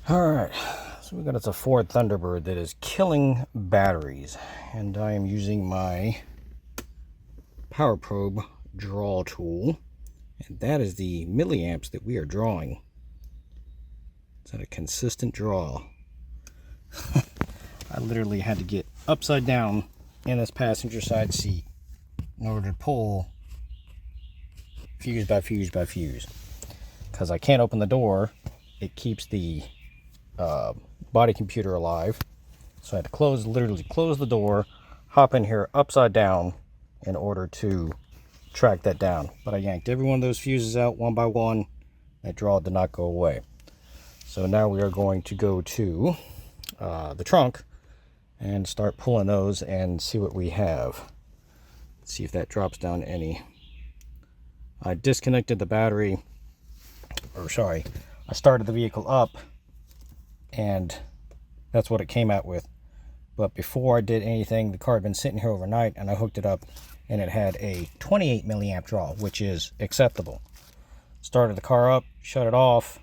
Alright, so we got it's a Ford Thunderbird that is killing batteries, and I am using my power probe draw tool, and that is the milliamps that we are drawing. It's at a consistent draw. I literally had to get upside down in this passenger side seat in order to pull fuse by fuse by fuse, because I can't open the door. It keeps the body computer alive, so I had to literally close the door, hop in here upside down in order to track that down. But I yanked every one of those fuses out one by one. That draw did not go away. So now we are going to go to the trunk and start pulling those and see what we have. Let's see if that drops down any. I disconnected the battery, or sorry, I started the vehicle up, and that's what it came out with. But before I did anything, the car had been sitting here overnight, and I hooked it up, and it had a 28 milliamp draw, which is acceptable. Started the car up, shut it off.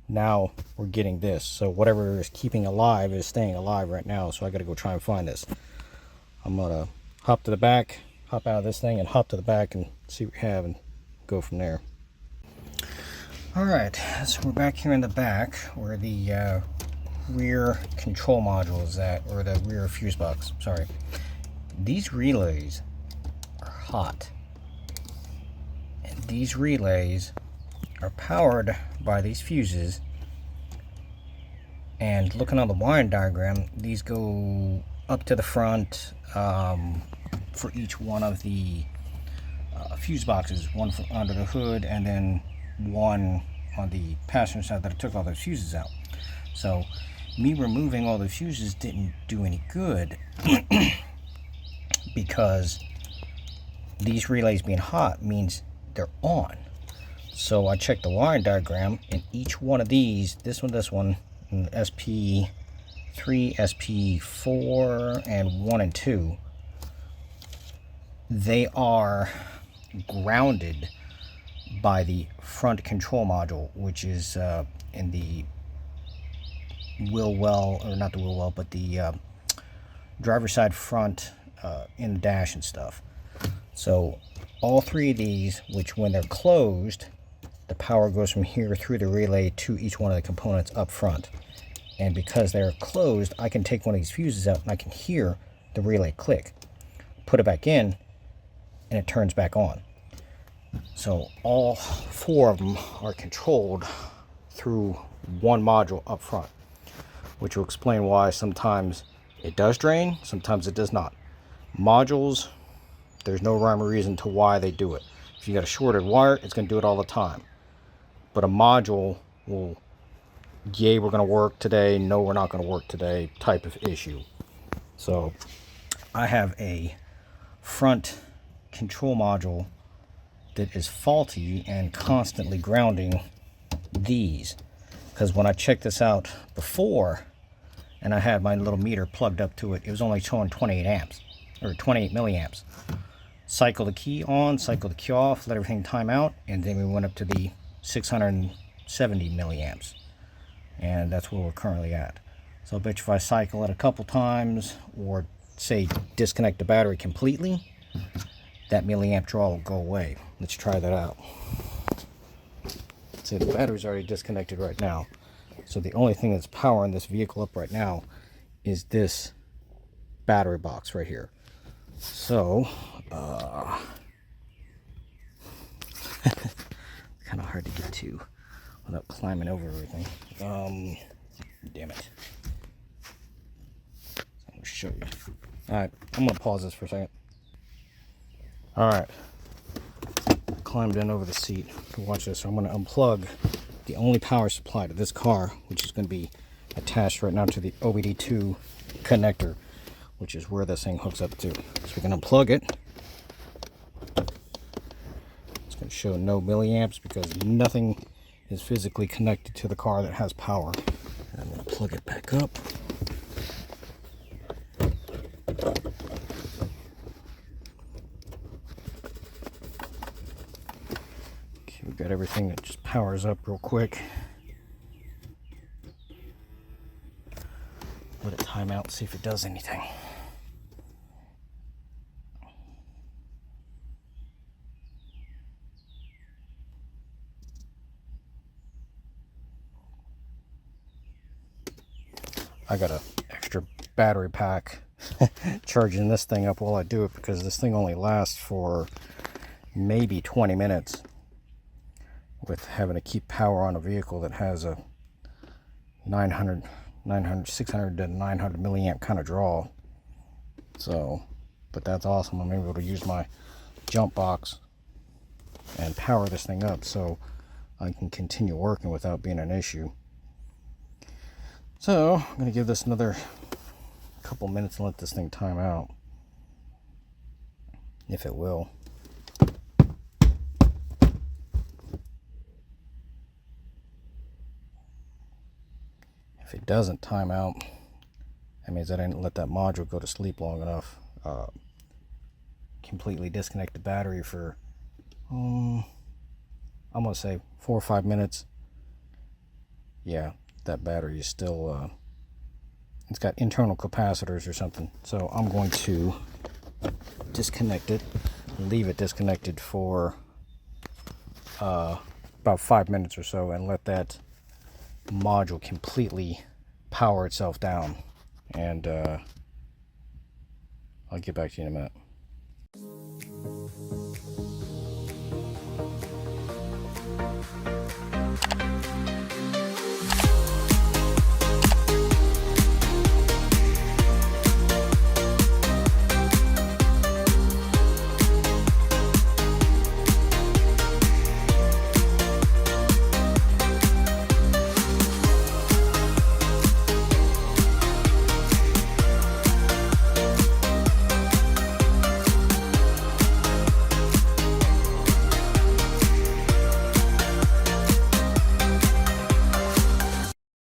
Now we're getting this. So whatever is keeping alive is staying alive right now. So I got to go try and find this. I'm gonna hop to the back, hop out of this thing, and hop to the back and see what we have, and go from there. Alright, so we're back here in the back where the rear control module is at, or the rear fuse box, sorry. These relays are hot. And these relays are powered by these fuses. And looking on the wiring diagram, these go up to the front for each one of the fuse boxes. One for under the hood, and then one on the passenger side that I took all those fuses out. So me removing all the fuses didn't do any good because these relays being hot means they're on. So I checked the wiring diagram, and each one of these, this one, and SP3, SP4, and 1 and 2, they are grounded by the front control module, which is in the wheel well, or not the wheel well, but the driver's side front in the dash and stuff. So all three of these, which when they're closed, the power goes from here through the relay to each one of the components up front. And because they're closed, I can take one of these fuses out and I can hear the relay click. Put it back in, and it turns back on. So all four of them are controlled through one module up front, which will explain why sometimes it does drain, sometimes it does not. Modules, there's no rhyme or reason to why they do it. If you got a shorted wire, it's going to do it all the time. But a module will, yay, we're going to work today, no, we're not going to work today type of issue. So I have a front control module that is faulty and constantly grounding these, because when I checked this out before and I had my little meter plugged up to it, it was only showing 28 amps or 28 milliamps. Cycle the key on, cycle the key off, let everything time out, and then we went up to the 670 milliamps, and that's where we're currently at. So I bet you if I cycle it a couple times, or say disconnect the battery completely, that milliamp draw will go away. Let's try that out. See, the battery's already disconnected right now. So the only thing that's powering this vehicle up right now is this battery box right here. So, kind of hard to get to without climbing over everything. Damn it. I'm gonna show you. Alright, I'm gonna pause this for a second. Alright, climbed in over the seat to watch this. So I'm going to unplug the only power supply to this car, which is going to be attached right now to the OBD2 connector, which is where this thing hooks up to. So we can unplug it. It's going to show no milliamps because nothing is physically connected to the car that has power. And I'm going to plug it back up. Got everything that just powers up real quick. let it time out, see if it does anything. I got an extra battery pack charging this thing up while I do it, because this thing only lasts for maybe 20 minutes with having to keep power on a vehicle that has a 600 to 900 milliamp kind of draw. So, but that's awesome. I'm able to use my jump box and power this thing up so I can continue working without being an issue. So I'm going to give this another couple minutes and let this thing time out, if it will. If it doesn't time out, that means I didn't let that module go to sleep long enough. Completely disconnect the battery for, I'm going to say 4 or 5 minutes. Yeah, that battery is still, it's got internal capacitors or something. So I'm going to disconnect it, leave it disconnected for about 5 minutes or so, and let that module completely power itself down. And I'll get back to you in a minute.